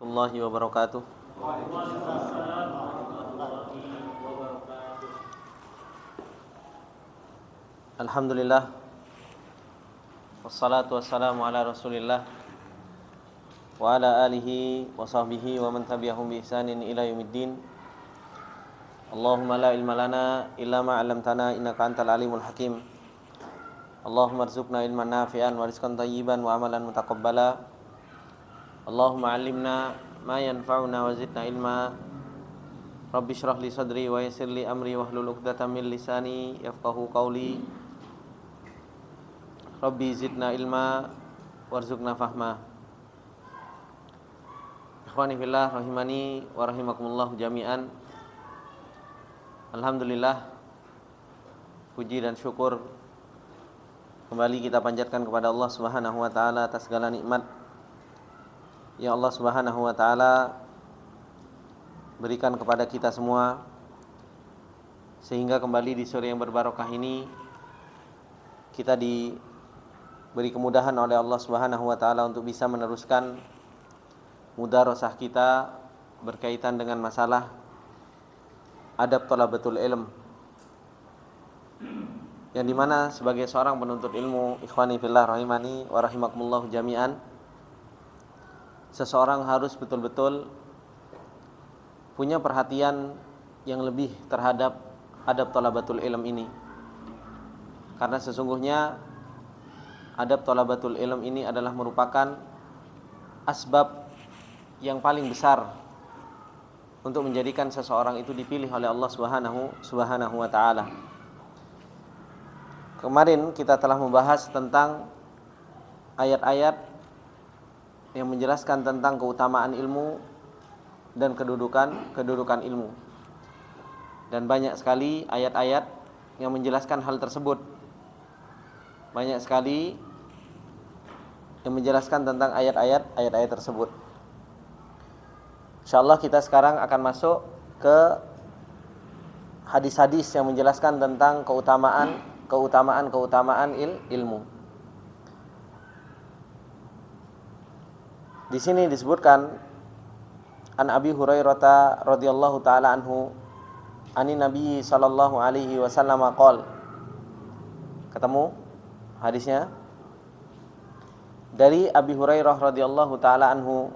Warahmatullahi wabarakatuh. Alhamdulillah. Wassalatu wassalamu ala Rasulillah wa ala alihi wa sahbihi wa man tabi'ahum bi ihsanin ila yaumiddin. Allahumma la ilma lana illa ma 'allamtana innaka antal alimul hakim. Allahumma arzuqna ilman nafi'an wa rizqan thayyiban wa amalan mutaqabbala. Allahumma 'allimna ma yanfa'una wa zidna ilma. Rabbi shrah li sadri wa yassir li amri wahlul 'uqdatam min lisani yafqahu qawli. Rabbi zidna ilma warzuqna fahma. Ikhwani fillah rahimani wa rahimakumullah jami'an. Alhamdulillah, puji dan syukur kembali kita panjatkan kepada Allah Subhanahu wa taala atas segala nikmat yang Allah Subhanahu wa taala berikan kepada kita semua, sehingga kembali di sore yang berbarokah ini kita diberi kemudahan oleh Allah Subhanahu wa taala untuk bisa meneruskan mudarasah kita berkaitan dengan masalah adab thalabatul ilm, yang dimana sebagai seorang penuntut ilmu, ikhwani fillah rahimani wa rahimakumullah jami'an, seseorang harus betul-betul punya perhatian yang lebih terhadap adab thalabatul ilm ini. Karena sesungguhnya adab thalabatul ilm ini adalah merupakan asbab yang paling besar untuk menjadikan seseorang itu dipilih oleh Allah Subhanahu wa taala. Kemarin kita telah membahas tentang ayat-ayat yang menjelaskan tentang keutamaan ilmu dan kedudukan ilmu. Dan banyak sekali ayat-ayat yang menjelaskan hal tersebut. Banyak sekali yang menjelaskan tentang ayat-ayat tersebut. Insyaallah kita sekarang akan masuk ke hadis-hadis yang menjelaskan tentang keutamaan ilmu. Di sini disebutkan an Abi Hurairah radhiyallahu taala anhu anin Nabi sallallahu alaihi wasallam qol. Ketemu hadisnya? Dari Abi Hurairah radhiyallahu taala anhu,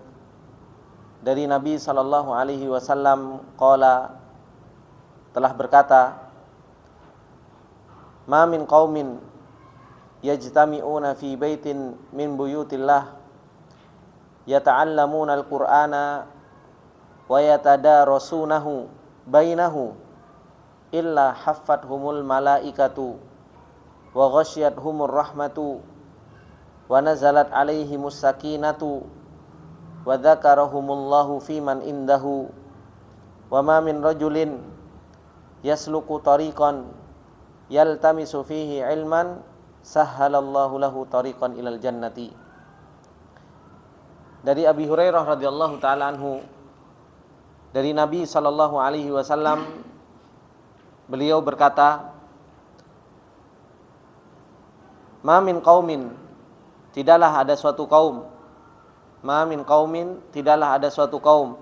dari Nabi sallallahu alaihi wasallam qala, telah berkata, ma min qaumin yajtami'una fi baitin min buyutillah yata'allamuna al-Qur'ana wa yatadarasunahu bainahu illa haffathumul malaikatu wa ghasyiyatuhumur rahmatu wa nazalat alaihimus sakinatu wa dzakarahumullahu fiman indahu wa ma min rajulin yasluku tariqan yaltamisu fihi ilman sahhalallahu lahu tariqan ilal jannati. Dari Abi Hurairah radhiyallahu taala anhu, dari Nabi sallallahu alaihi wasallam, beliau berkata, ma min qaumin, tidaklah ada suatu kaum, ma min qaumin, tidaklah ada suatu kaum,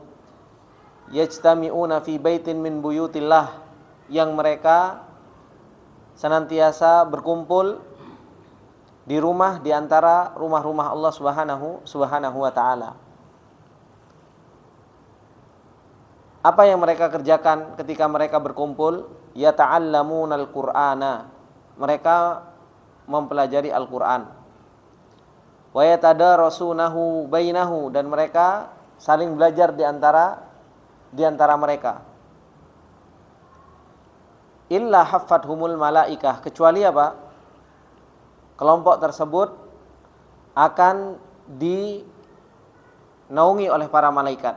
yajtami'una fi baitin min buyutillah, yang mereka senantiasa berkumpul di rumah di antara rumah-rumah Allah Subhanahu wa taala. Apa yang mereka kerjakan ketika mereka berkumpul? Yata'allamunal Qur'ana, mereka mempelajari Al-Qur'an. Wa yatadarasunahu bainahu, dan mereka saling belajar di antara mereka. Illa haffathumul malaikah, kecuali apa? Kelompok tersebut akan dinaungi oleh para malaikat.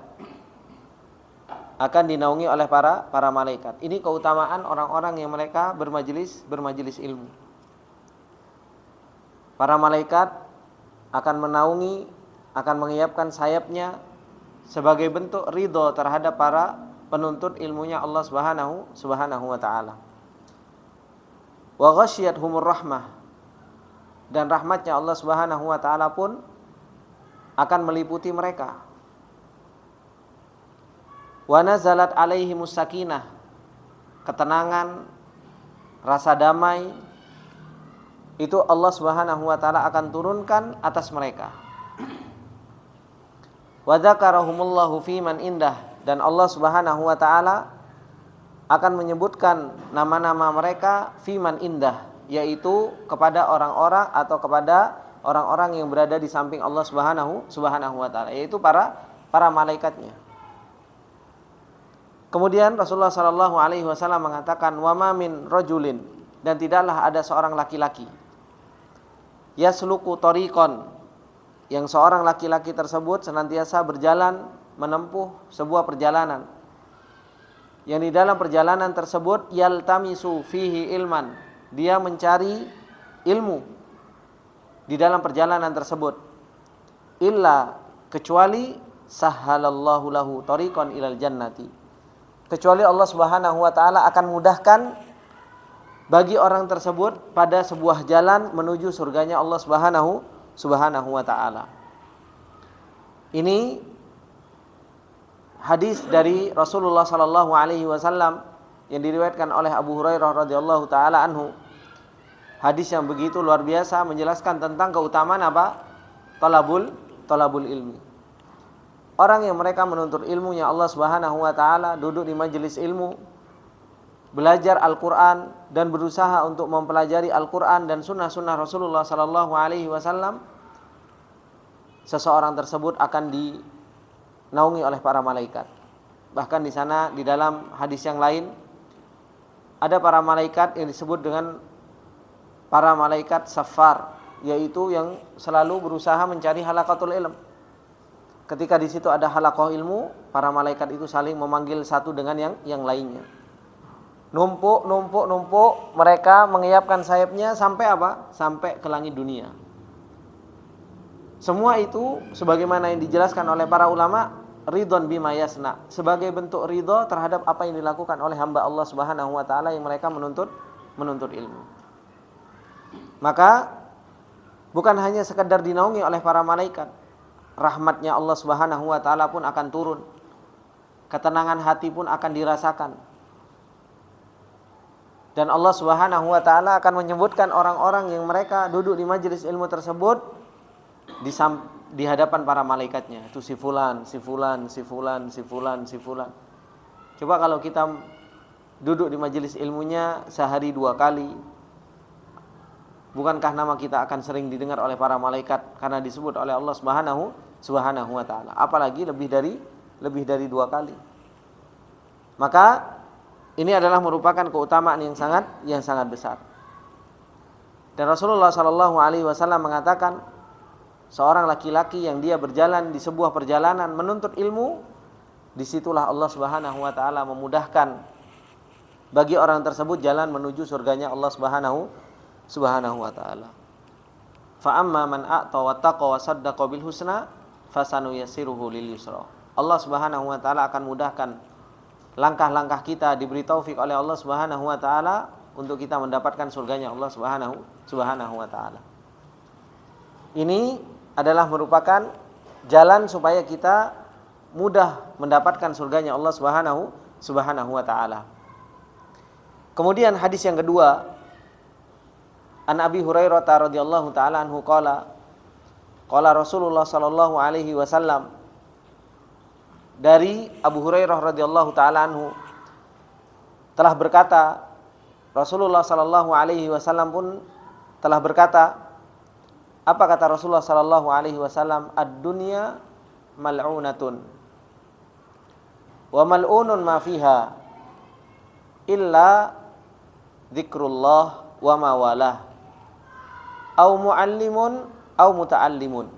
Akan dinaungi oleh para malaikat. Ini keutamaan orang-orang yang mereka bermajelis ilmu. Para malaikat akan menaungi, akan mengiapkan sayapnya sebagai bentuk ridho terhadap para penuntut ilmunya Allah Subhanahu wa taala. Wa ghasyiyatuhumur rahmah, dan rahmatnya Allah Subhanahu wa taala pun akan meliputi mereka. Wa nazalat alaihimus sakinah, ketenangan, rasa damai itu Allah Subhanahu wa taala akan turunkan atas mereka. Wa dzakarahumullahu fi man indah, dan Allah Subhanahu wa taala akan menyebutkan nama-nama mereka fi man indah, yaitu kepada orang-orang atau kepada orang-orang yang berada di samping Allah Subhanahu wa taala, yaitu para malaikatnya. Kemudian Rasulullah sallallahu alaihi wasallam mengatakan, wa ma min rajulin, dan tidaklah ada seorang laki-laki, yasluku tariqan, yang seorang laki-laki tersebut senantiasa berjalan menempuh sebuah perjalanan, yang di dalam perjalanan tersebut yaltamisu fihi ilman, dia mencari ilmu di dalam perjalanan tersebut, illa, kecuali sahhalallahu lahu tariqan ilal jannati, kecuali Allah Subhanahu wa taala akan mudahkan bagi orang tersebut pada sebuah jalan menuju surganya Allah Subhanahu wa taala. Ini hadis dari Rasulullah sallallahu alaihi wasallam yang diriwayatkan oleh Abu Hurairah radhiyallahu taala anhu. Hadis yang begitu luar biasa menjelaskan tentang keutamaan apa? Talabul ilmi. Orang yang mereka menuntut ilmunya Allah Subhanahu wa taala, duduk di majelis ilmu, belajar Al-Qur'an dan berusaha untuk mempelajari Al-Qur'an dan sunnah-sunnah Rasulullah sallallahu alaihi wasallam, seseorang tersebut akan dinaungi oleh para malaikat. Bahkan di sana, di dalam hadis yang lain, ada para malaikat yang disebut dengan para malaikat safar, yaitu yang selalu berusaha mencari halaqatul ilm. Ketika di situ ada halaqah ilmu, para malaikat itu saling memanggil satu dengan yang lainnya. Numpuk, mereka mengiapkan sayapnya sampai apa? Sampai ke langit dunia. Semua itu sebagaimana yang dijelaskan oleh para ulama, ridhon bima yasna, sebagai bentuk ridho terhadap apa yang dilakukan oleh hamba Allah Subhanahu wa taala yang mereka menuntut ilmu. Maka bukan hanya sekedar dinaungi oleh para malaikat, rahmatnya Allah Subhanahu wa taala pun akan turun. Ketenangan hati pun akan dirasakan. Dan Allah Subhanahu wa taala akan menyebutkan orang-orang yang mereka duduk di majelis ilmu tersebut di hadapan para malaikatnya. Itu si fulan. Coba kalau kita duduk di majelis ilmunya sehari 2 kali, bukankah nama kita akan sering didengar oleh para malaikat karena disebut oleh Allah Subhanahu wa taala, apalagi lebih dari 2 kali. Maka ini adalah merupakan keutamaan yang sangat besar. Dan Rasulullah sallallahu alaihi wasallam mengatakan, seorang laki-laki yang dia berjalan di sebuah perjalanan menuntut ilmu, disitulah Allah Subhanahu wa taala memudahkan bagi orang tersebut jalan menuju surganya Allah Subhanahu wa taala. Fa amma man a'ta wa taqa wa saddaqa bil husna fasanuyassiruhu lil yusra. Allah Subhanahu wa taala akan mudahkan langkah-langkah kita, diberi taufik oleh Allah Subhanahu wa taala untuk kita mendapatkan surganya Allah Subhanahu wa taala. Ini adalah merupakan jalan supaya kita mudah mendapatkan surganya Allah Subhanahu wa taala. Kemudian hadis yang kedua, An Abi Hurairah radhiyallahu taala anhu qala Rasulullah sallallahu alaihi wasallam, dari Abu Hurairah radhiyallahu taala anhu telah berkata, Rasulullah sallallahu alaihi wasallam pun telah berkata. Apa kata Rasulullah sallallahu alaihi wasallam? Ad-dunya mal'unatun wa mal'unun ma fiha illa dzikrullah wa ma walah au muallimun au muta'allimun.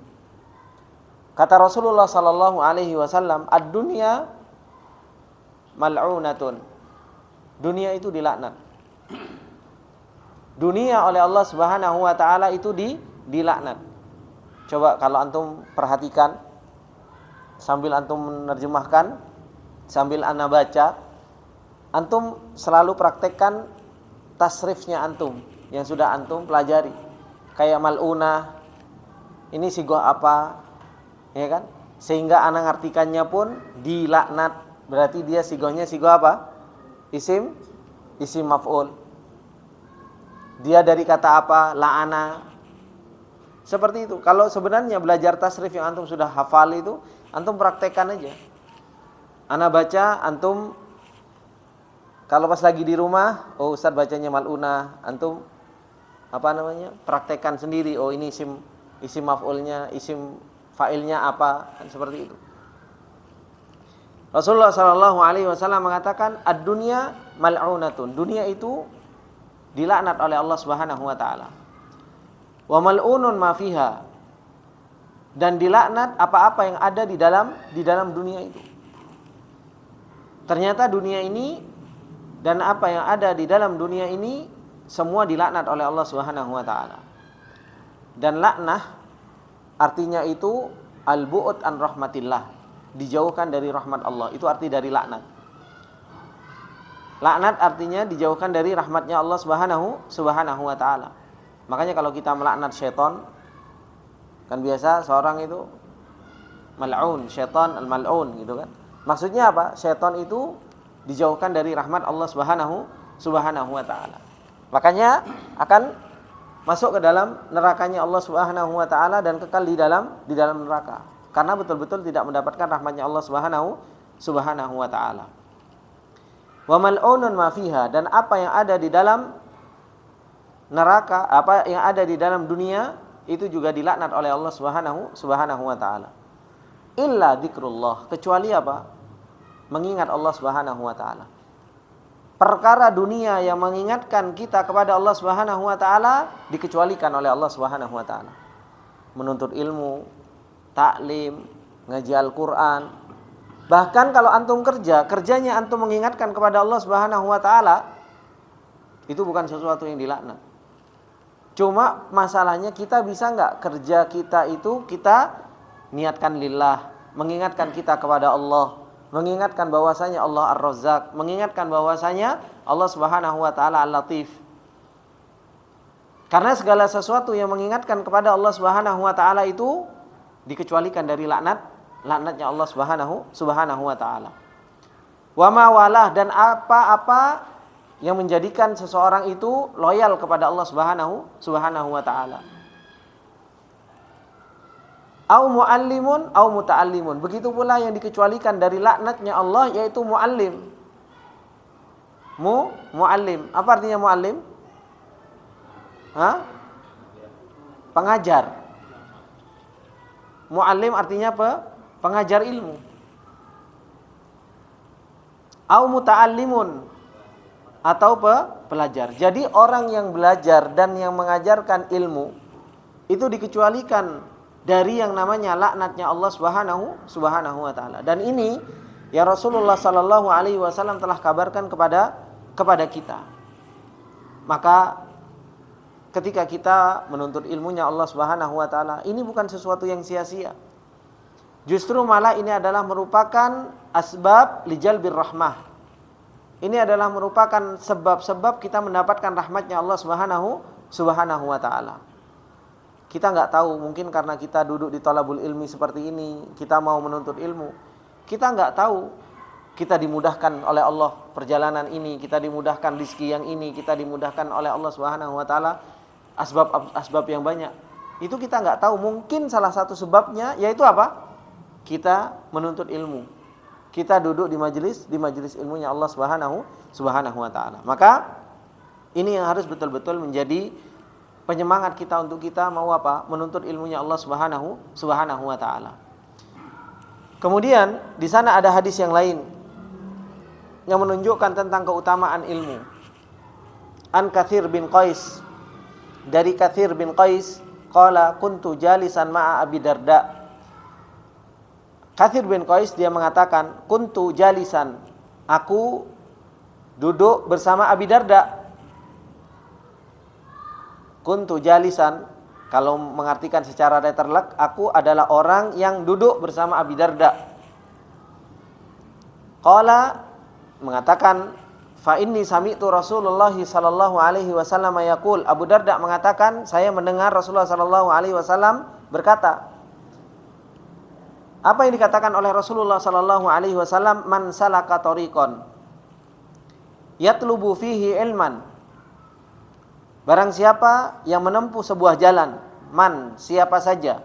Kata Rasulullah sallallahu alaihi wasallam, ad-dunya mal'unatun. Dunia itu dilaknat. Dunia oleh Allah Subhanahu wa taala itu dilaknat. Coba kalau antum perhatikan, sambil antum menerjemahkan, sambil ana baca, antum selalu praktekkan tasrifnya antum yang sudah antum pelajari. Kayak mal'unah, ini sigoh apa, ya kan? Sehingga ana ngartikannya pun dilaknat. berarti dia sigohnya sigoh apa? Isim maf'ul. Dia dari kata apa? La'ana. Seperti itu. Kalau sebenarnya belajar tasrif yang antum sudah hafal itu, antum praktekkan aja. Ana baca, antum kalau pas lagi di rumah, oh Ustaz bacanya mal'unah, antum praktekkan sendiri. Oh ini isim maf'ulnya, isim fa'ilnya apa, kan seperti itu. Rasulullah sallallahu alaihi wasallam mengatakan ad-dunya mal'unatun. Dunia itu dilaknat oleh Allah Subhanahu wa taala. Wa mal'unun ma fiha. Dan dilaknat apa-apa yang ada di dalam dunia itu. Ternyata dunia ini dan apa yang ada di dalam dunia ini semua dilaknat oleh Allah Subhanahu wa taala. Dan laknah artinya itu al-bu'd an rahmatillah. Dijauhkan dari rahmat Allah. Itu arti dari laknat. Laknat artinya dijauhkan dari rahmatnya Allah Subhanahu wa taala. Makanya kalau kita melaknat syaitan, kan biasa seorang itu mal'un, syaitan al-mal'un gitu kan. Maksudnya apa? Syaitan itu dijauhkan dari rahmat Allah Subhanahu wa taala. Makanya akan masuk ke dalam nerakanya Allah Subhanahu wa taala dan kekal di dalam neraka. Karena betul-betul tidak mendapatkan rahmatnya Allah Subhanahu wa taala. Wa mal'unun ma fiha, dan apa yang ada di dalam neraka, apa yang ada di dalam dunia itu juga dilaknat oleh Allah Subhanahu wa taala. Illa dzikrullah, kecuali apa? Mengingat Allah Subhanahu wa taala. Perkara dunia yang mengingatkan kita kepada Allah Subhanahu wa taala dikecualikan oleh Allah Subhanahu wa taala. Menuntut ilmu, taklim, ngaji Al-Qur'an. Bahkan kalau antum kerjanya antum mengingatkan kepada Allah Subhanahu wa taala, itu bukan sesuatu yang dilaknat. Cuma masalahnya kita bisa enggak kerja kita itu kita niatkan lillah, mengingatkan kita kepada Allah, mengingatkan bahwasanya Allah Ar-Razzaq, mengingatkan bahwasanya Allah Subhanahu wa taala Al-Latif. Karena segala sesuatu yang mengingatkan kepada Allah Subhanahu wa taala itu dikecualikan dari laknatnya Allah Subhanahu wa taala. Wa ma walah, dan apa-apa yang menjadikan seseorang itu loyal kepada Allah Subhanahu wa taala. Au muallimun au muta'allimun. Begitu pula yang dikecualikan dari laknatnya Allah yaitu muallim. Muallim. Apa artinya muallim? Pengajar. Muallim artinya pengajar ilmu. Au muta'allimun, atau pelajar. Jadi orang yang belajar dan yang mengajarkan ilmu itu dikecualikan dari yang namanya laknatnya Allah Subhanahu wa taala. Dan ini ya Rasulullah sallallahu alaihi wasallam telah kabarkan kepada kita. Maka ketika kita menuntut ilmunya Allah Subhanahu wa taala, ini bukan sesuatu yang sia-sia. Justru malah ini adalah merupakan asbab lijalbir rahmah. Ini adalah merupakan sebab-sebab kita mendapatkan rahmatnya Allah Subhanahu wa taala. Kita enggak tahu, mungkin karena kita duduk di thalabul ilmi seperti ini, kita mau menuntut ilmu. Kita enggak tahu kita dimudahkan oleh Allah perjalanan ini, kita dimudahkan rezeki yang ini, kita dimudahkan oleh Allah Subhanahu wa taala asbab yang banyak. Itu kita enggak tahu. Mungkin salah satu sebabnya yaitu apa? Kita menuntut ilmu. Kita duduk di majelis ilmunya Allah Subhanahu wa taala. Maka ini yang harus betul-betul menjadi penyemangat kita untuk kita mau apa? Menuntut ilmunya Allah Subhanahu wa taala. Kemudian di sana ada hadis yang lain yang menunjukkan tentang keutamaan ilmu. An Katsir bin Qais, dari Katsir bin Qais, qala kuntu jalisan ma'a Abi Darda. Katsir bin Qais dia mengatakan, kuntu jalisan, aku duduk bersama Abi Darda. Kuntu jalisan, kalau mengartikan secara letterlek, aku adalah orang yang duduk bersama Abi Darda. Qala mengatakan, fa inni sami'tu Rasulullah sallallahu alaihi wasallam yaqul. Abu Darda mengatakan, saya mendengar Rasulullah sallallahu alaihi wasallam berkata, Apa yang dikatakan oleh Rasulullah sallallahu alaihi wasallam, man salaka tariqan yatlubu fihi ilman. Barang siapa yang menempuh sebuah jalan, man siapa saja,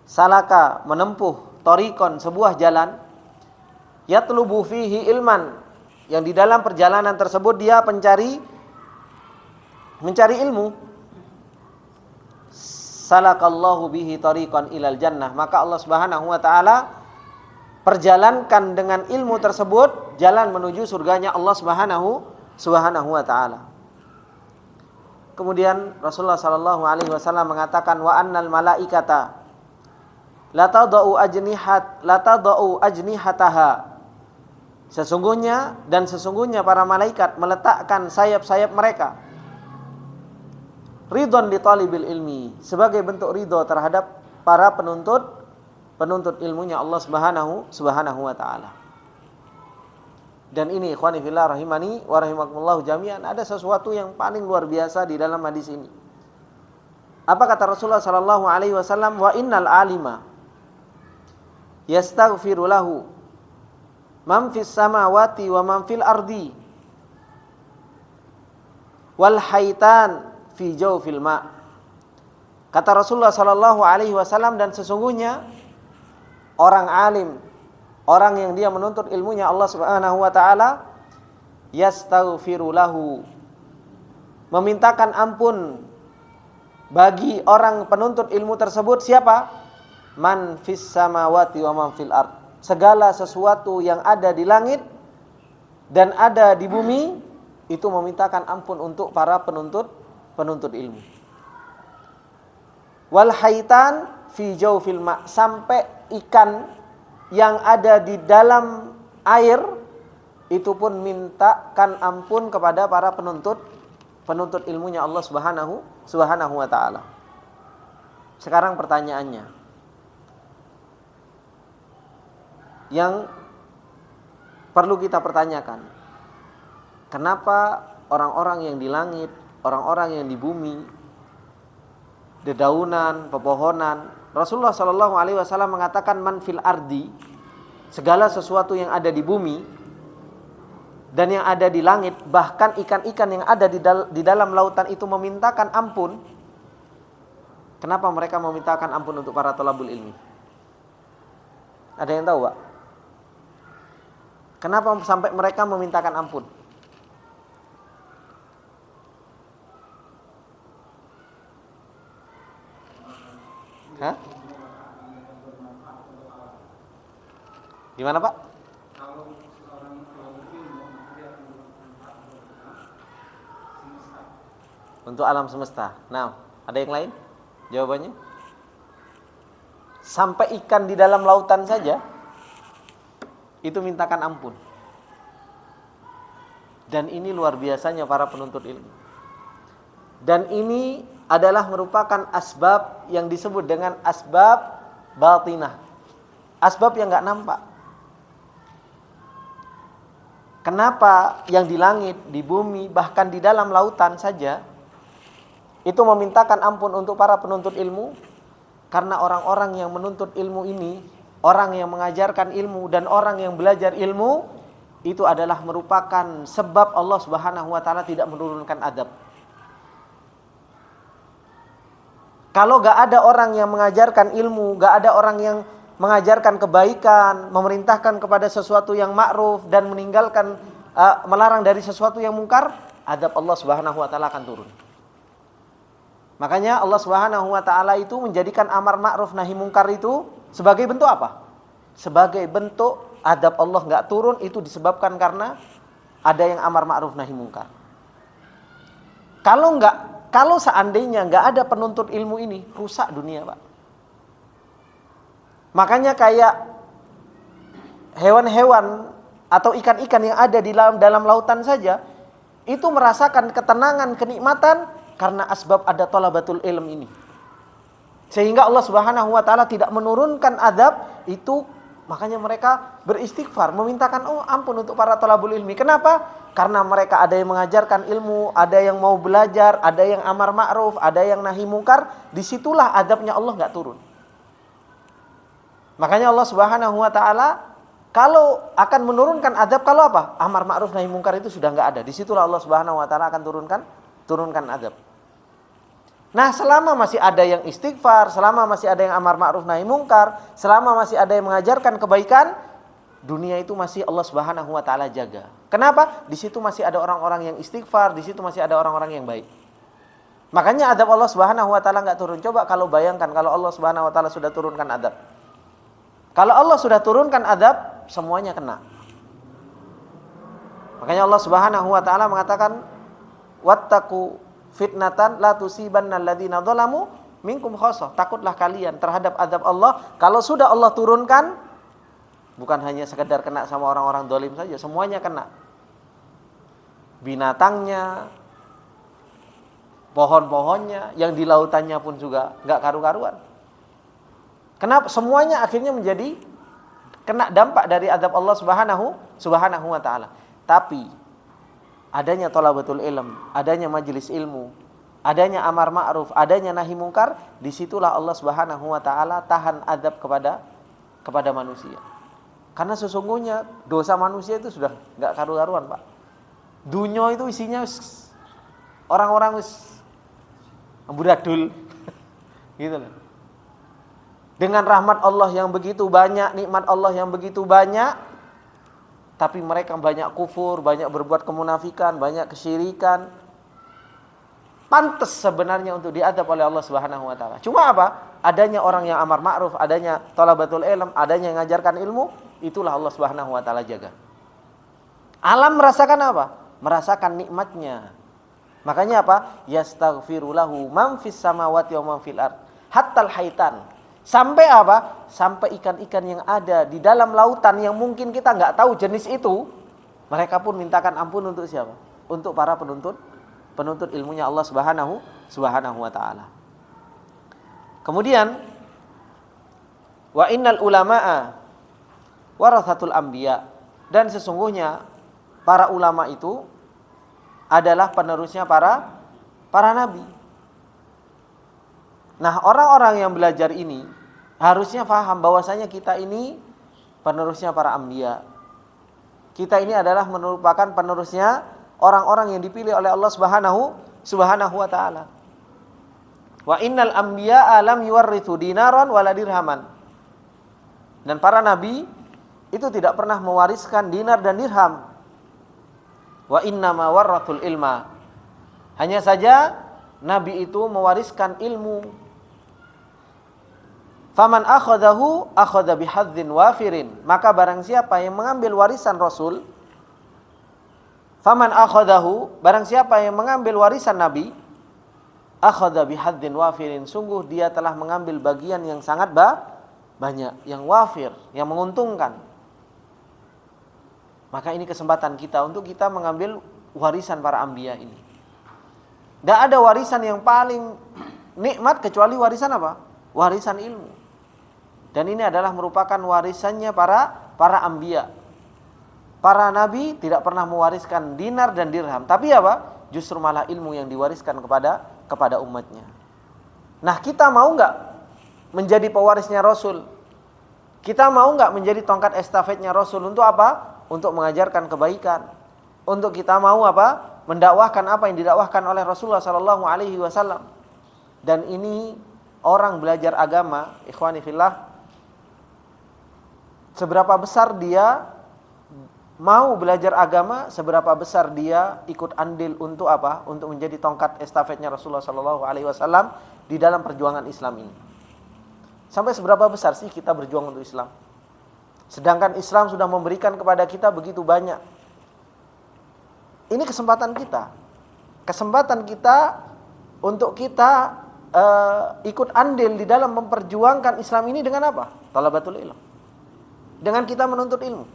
salaka menempuh, tariqan sebuah jalan, yatlubu fihi ilman, yang di dalam perjalanan tersebut dia mencari ilmu, salakallahu bihi tariqan ilal jannah, maka Allah Subhanahu wa taala perjalankan dengan ilmu tersebut jalan menuju surganya Allah Subhanahu wa taala. Kemudian Rasulullah sallallahu alaihi wasallam mengatakan, wa annal malaikata la tadau ajnihataha. Sesungguhnya para malaikat meletakkan sayap-sayap mereka ridon li talibil ilmi, sebagai bentuk ridho terhadap para penuntut ilmunya Allah Subhanahu wa taala. Dan ini ikhwani fillah rahimani wa rahimakumullah jami'an, ada sesuatu yang paling luar biasa di dalam hadis ini. Apa kata Rasulullah sallallahu alaihi wasallam? Wa innal alima yastaghfiru lahu man fis samawati wa man fil ardi wal haitan fi jawfil ma. Kata Rasulullah sallallahu alaihi wasallam, dan sesungguhnya orang alim, orang yang dia menuntut ilmunya Allah Subhanahu wa taala, yastaghfiru lahu, memintakan ampun bagi orang penuntut ilmu tersebut. Siapa? Man fis samawati wa man fil ard, segala sesuatu yang ada di langit dan ada di bumi itu memintakan ampun untuk para penuntut ilmu. Wal haitan fi jawfil ma, sampai ikan yang ada di dalam air itu pun mintakan ampun kepada para penuntut ilmunya Allah Subhanahu wa taala. Sekarang pertanyaannya, yang perlu kita pertanyakan, kenapa orang-orang yang di langit, orang-orang yang di bumi, dedaunan, pepohonan, Rasulullah sallallahu alaihi wasallam mengatakan man fil ardi, segala sesuatu yang ada di bumi dan yang ada di langit, bahkan ikan-ikan yang ada di dalam lautan itu memintakan ampun. Kenapa mereka memintakan ampun untuk para thalabul ilmi? Ada yang tahu, Pak? Kenapa sampai mereka memintakan ampun? Hah? Gimana, Pak? Untuk alam semesta. Nah, ada yang lain? Jawabannya? Sampai ikan di dalam lautan saja itu mintakan ampun. Dan ini luar biasanya para penuntut ilmu. Dan ini adalah merupakan asbab yang disebut dengan asbab batinah, asbab yang gak nampak. Kenapa yang di langit, di bumi, bahkan di dalam lautan saja itu memintakan ampun untuk para penuntut ilmu? Karena orang-orang yang menuntut ilmu ini, orang yang mengajarkan ilmu dan orang yang belajar ilmu, itu adalah merupakan sebab Allah Subhanahu wa taala tidak menurunkan adab. Kalau gak ada orang yang mengajarkan ilmu, gak ada orang yang mengajarkan kebaikan, memerintahkan kepada sesuatu yang ma'ruf dan meninggalkan, melarang dari sesuatu yang mungkar, adab Allah Subhanahu wa taala akan turun. Makanya Allah Subhanahu wa taala itu menjadikan amar ma'ruf nahi mungkar itu sebagai bentuk apa? Sebagai bentuk adab Allah gak turun, itu disebabkan karena ada yang amar ma'ruf nahi mungkar. Kalau seandainya nggak ada penuntut ilmu ini, rusak dunia, Pak. Makanya kayak hewan-hewan atau ikan-ikan yang ada di dalam lautan saja, itu merasakan ketenangan, kenikmatan karena asbab ada thalabatul ilm ini. Sehingga Allah Subhanahu wa taala tidak menurunkan adab itu, makanya mereka beristighfar, memintakan ampun untuk para thalabul ilmi. Kenapa? Karena mereka ada yang mengajarkan ilmu, ada yang mau belajar, ada yang amar ma'ruf, ada yang nahi mungkar. Disitulah adabnya Allah gak turun. Makanya Allah Subhanahu wa taala kalau akan menurunkan azab kalau apa? Amar ma'ruf nahi mungkar itu sudah enggak ada. Disitulah Allah Subhanahu wa taala akan turunkan azab. Nah, selama masih ada yang istighfar, selama masih ada yang amar ma'ruf nahi mungkar, selama masih ada yang mengajarkan kebaikan, dunia itu masih Allah Subhanahu wa taala jaga. Kenapa? Di situ masih ada orang-orang yang istighfar, di situ masih ada orang-orang yang baik. Makanya azab Allah Subhanahu wa taala enggak turun. Coba kalau bayangkan kalau Allah Subhanahu wa taala sudah turunkan azab. Kalau Allah sudah turunkan azab, semuanya kena. Makanya Allah Subhanahu wa taala mengatakan, "Wattaqu fitnatan la tusibanna alladziina dzalamu minkum khassah." Takutlah kalian terhadap azab Allah. Kalau sudah Allah turunkan, bukan hanya sekedar kena sama orang-orang zalim saja, semuanya kena. Binatangnya, pohon-pohonnya, yang di lautannya pun juga enggak karu-karuan. Kenapa? Semuanya akhirnya menjadi kena dampak dari azab Allah Subhanahu wa taala. Tapi adanya thalabatul ilm, adanya majelis ilmu, adanya amar ma'ruf, adanya nahi mungkar, disitulah Allah Subhanahu wa taala tahan azab kepada manusia. Karena sesungguhnya dosa manusia itu sudah enggak karu-karuan, Pak. Dunia itu isinya orang-orang amburadul gitu loh. Dengan rahmat Allah yang begitu banyak, nikmat Allah yang begitu banyak, tapi mereka banyak kufur, banyak berbuat kemunafikan, banyak kesyirikan. Pantas sebenarnya untuk diadab oleh Allah Subhanahu wa taala. Cuma apa? Adanya orang yang amar ma'ruf, adanya thalabatul ilm, adanya yang mengajarkan ilmu, itulah Allah Subhanahu wa taala jaga. Alam merasakan apa? Merasakan nikmatnya. Makanya apa? Yastaghfiru lahu man fis samawati wa man fil ard. Hattal haitan. Sampai apa? Sampai ikan-ikan yang ada di dalam lautan yang mungkin kita nggak tahu jenis itu, mereka pun mintakan ampun untuk siapa? Untuk para penuntut ilmunya Allah Subhanahu wa taala. Kemudian wa innal ulama'a warathatul anbiya, dan sesungguhnya para ulama itu adalah penerusnya para nabi. Nah, orang-orang yang belajar ini harusnya paham bahwasanya kita ini penerusnya para anbiya. Kita ini adalah merupakan penerusnya orang-orang yang dipilih oleh Allah Subhanahu wa taala. Wa innal anbiya'a lam yuwarrithu dinaran wala dirhaman. Dan para nabi itu tidak pernah mewariskan dinar dan dirham. Wa innama warrathul ilma. Hanya saja nabi itu mewariskan ilmu. Faman akhadahu akhadha bihadzin wafirin. Maka barang siapa yang mengambil warisan Rasul, faman akhadahu, barang siapa yang mengambil warisan Nabi, akhadha bihadzin wafirin. Sungguh dia telah mengambil bagian yang sangat banyak, yang wafir, yang menguntungkan. Maka ini kesempatan kita untuk kita mengambil warisan para anbiya ini. Tidak ada warisan yang paling nikmat kecuali warisan apa? Warisan ilmu. Dan ini adalah merupakan warisannya para anbiya. Para nabi tidak pernah mewariskan dinar dan dirham, tapi apa? Justru malah ilmu yang diwariskan kepada umatnya. Nah, kita mau nggak menjadi pewarisnya Rasul? Kita mau nggak menjadi tongkat estafetnya Rasul untuk apa? Untuk mengajarkan kebaikan. Untuk kita mau apa? Mendakwahkan apa yang didakwahkan oleh Rasulullah sallallahu alaihi wasallam. Dan ini orang belajar agama, ikhwani fillah, seberapa besar dia mau belajar agama, seberapa besar dia ikut andil untuk apa? Untuk menjadi tongkat estafetnya Rasulullah sallallahu alaihi wasallam di dalam perjuangan Islam ini. Sampai seberapa besar sih kita berjuang untuk Islam? Sedangkan Islam sudah memberikan kepada kita begitu banyak. Ini kesempatan kita. Kesempatan kita untuk kita ikut andil di dalam memperjuangkan Islam ini dengan apa? Talabatul ilm. Dengan kita menuntut ilmu.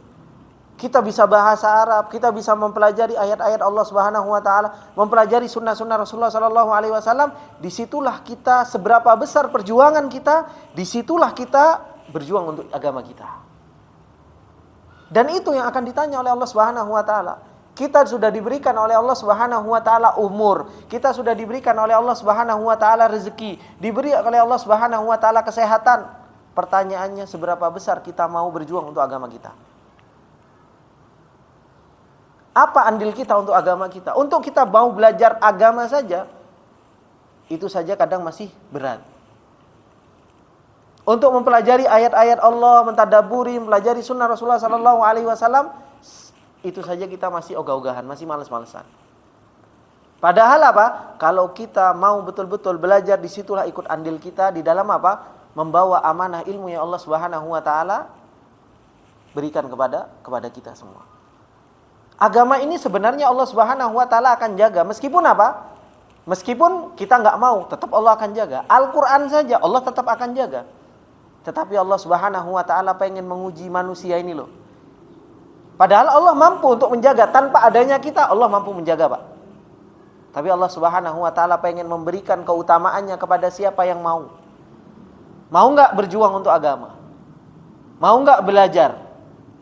Kita bisa bahasa Arab, kita bisa mempelajari ayat-ayat Allah Subhanahu wa taala, mempelajari sunnah-sunnah Rasulullah sallallahu alaihi wasallam. Disitulah kita, seberapa besar perjuangan kita, disitulah kita berjuang untuk agama kita. Dan itu yang akan ditanya oleh Allah Subhanahu wa taala. Kita sudah diberikan oleh Allah Subhanahu wa taala umur, kita sudah diberikan oleh Allah Subhanahu wa taala rezeki, diberi oleh Allah Subhanahu wa taala kesehatan. Pertanyaannya, seberapa besar kita mau berjuang untuk agama kita? Apa andil kita untuk agama kita? Untuk kita mau belajar agama saja, itu saja kadang masih berat. Untuk mempelajari ayat-ayat Allah, mentadaburi, mempelajari sunnah Rasulullah SAW, itu saja kita masih ogah-ogahan, masih malas-malesan. Padahal apa? Kalau kita mau betul-betul belajar, disitulah ikut andil kita di dalam apa? Membawa amanah ilmu yang Allah Subhanahu wa taala berikan kepada kita semua. Agama ini sebenarnya Allah Subhanahu wa taala akan jaga, meskipun apa? Meskipun kita enggak mau, tetap Allah akan jaga. Al-Qur'an saja Allah tetap akan jaga. Tetapi Allah Subhanahu wa taala pengen menguji manusia ini loh. Padahal Allah mampu untuk menjaga, tanpa adanya kita Allah mampu menjaga, Pak. Tapi Allah Subhanahu wa taala pengen memberikan keutamaannya kepada siapa yang mau. Mau enggak berjuang untuk agama? Mau enggak belajar?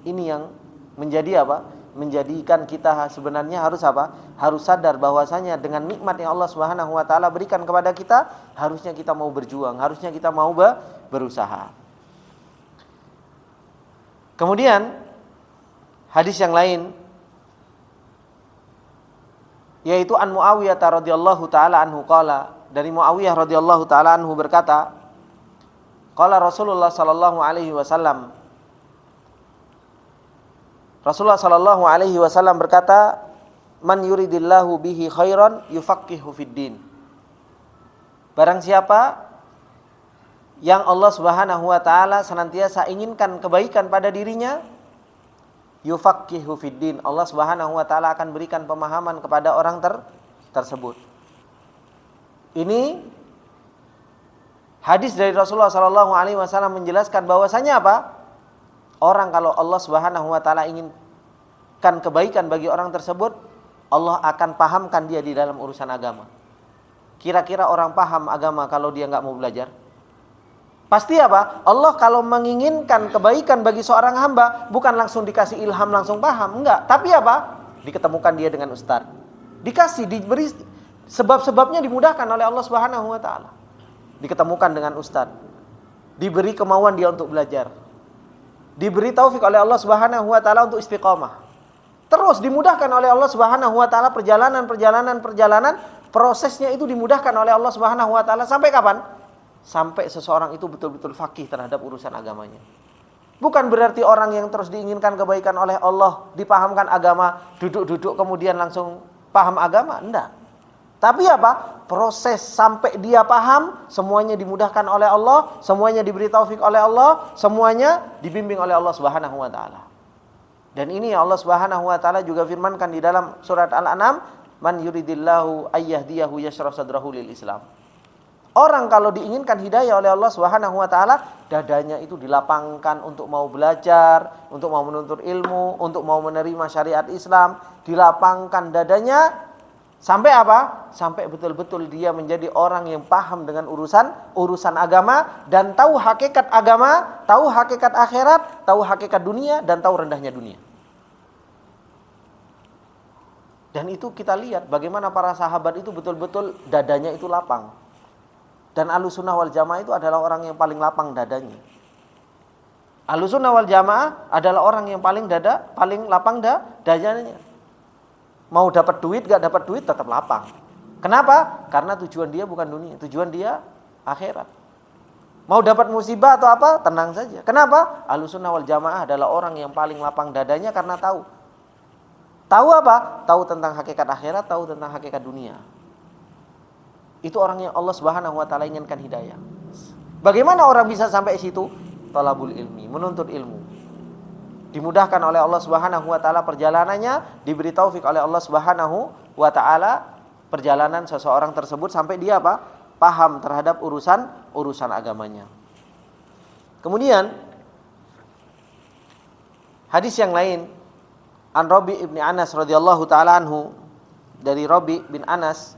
Ini yang menjadi apa? Menjadikan kita sebenarnya harus apa? Harus sadar bahwasanya dengan nikmat yang Allah Subhanahu wa taala berikan kepada kita, harusnya kita mau berjuang, harusnya kita mau berusaha. Kemudian hadis yang lain, yaitu an Muawiyah radhiyallahu taala anhu qala, dari Muawiyah radhiyallahu taala anhu berkata, qala Rasulullah sallallahu alaihi wasallam, Rasulullah sallallahu alaihi wasallam berkata, man yuridillahu bihi khairan yufaqihu fid din. Barang siapa yang Allah Subhanahu wa taala senantiasa inginkan kebaikan pada dirinya, yufaqihu fid din, Allah Subhanahu wa taala akan berikan pemahaman kepada orang tersebut. Ini hadis dari Rasulullah sallallahu alaihi wasallam menjelaskan bahwasanya apa? Orang kalau Allah Subhanahu wa taala inginkan kebaikan bagi orang tersebut, Allah akan pahamkan dia di dalam urusan agama. Kira-kira orang paham agama kalau dia enggak mau belajar? Pasti apa? Allah kalau menginginkan kebaikan bagi seorang hamba, bukan langsung dikasih ilham langsung paham, enggak. Tapi apa? Diketemukan dia dengan ustaz. Diberi sebab-sebabnya dimudahkan oleh Allah Subhanahu wa taala. Diketemukan dengan ustaz. Diberi kemauan dia untuk belajar. Diberi taufik oleh Allah Subhanahu wa taala untuk istiqamah. Terus dimudahkan oleh Allah Subhanahu wa taala perjalanan, prosesnya itu dimudahkan oleh Allah Subhanahu wa taala sampai kapan? Sampai seseorang itu betul-betul faqih terhadap urusan agamanya. Bukan berarti orang yang terus diinginkan kebaikan oleh Allah, dipahamkan agama, duduk-duduk kemudian langsung paham agama, enggak. Tapi apa? Proses sampai dia paham, semuanya dimudahkan oleh Allah, semuanya diberi taufik oleh Allah, semuanya dibimbing oleh Allah Subhanahu wa taala. Dan ini Allah Subhanahu wa taala juga firmankan di dalam surat Al-An'am, man yuridillahu ayyahdiyahu yashrah sadrahu lil Islam. Orang kalau diinginkan hidayah oleh Allah Subhanahu wa taala, dadanya itu dilapangkan untuk mau belajar, untuk mau menuntut ilmu, untuk mau menerima syariat Islam, dilapangkan dadanya. Sampai apa? Sampai betul-betul dia menjadi orang yang paham dengan urusan agama dan tahu hakikat agama, tahu hakikat akhirat, tahu hakikat dunia dan tahu rendahnya dunia. Dan itu kita lihat bagaimana para sahabat itu betul-betul dadanya itu lapang. Dan Ahlussunnah wal Jamaah itu adalah orang yang paling lapang dadanya. Ahlussunnah wal Jamaah adalah orang yang paling lapang dadanya. Mau dapat duit, gak dapat duit tetap lapang. Kenapa? Karena tujuan dia bukan dunia, tujuan dia akhirat. Mau dapat musibah atau apa, tenang saja. Kenapa? Ahlussunnah wal Jamaah adalah orang yang paling lapang dadanya karena tahu. Tahu apa? Tahu tentang hakikat akhirat, tahu tentang hakikat dunia. Itu orang yang Allah Subhanahu wa taala inginkan hidayah. Bagaimana orang bisa sampai situ? Talabul ilmi, menuntut ilmu. Dimudahkan oleh Allah Subhanahu wa taala perjalanannya, diberi taufik oleh Allah Subhanahu wa taala perjalanan seseorang tersebut sampai dia apa? Paham terhadap urusan agamanya. Kemudian hadis yang lain, an Rabi' ibn Anas radhiyallahu taala anhu, dari Rabi' bin Anas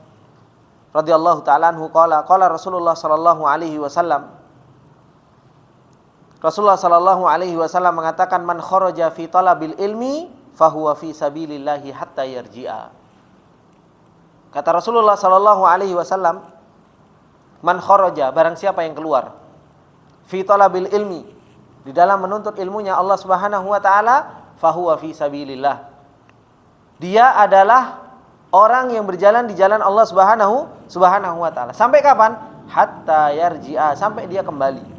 radhiyallahu taala anhu qala Rasulullah sallallahu alaihi wasallam, Rasulullah sallallahu alaihi wasallam mengatakan, man kharaja fi talabil ilmi fahuwa fi sabilillahi hatta yarji'a. Kata Rasulullah sallallahu alaihi wasallam, man kharaja, barang siapa yang keluar fi talabil ilmi, di dalam menuntut ilmunya Allah Subhanahu wa taala, fahuwa fi sabilillah. Dia adalah orang yang berjalan di jalan Allah Subhanahu wa taala. Sampai kapan? Hatta yarji'a, sampai dia kembali.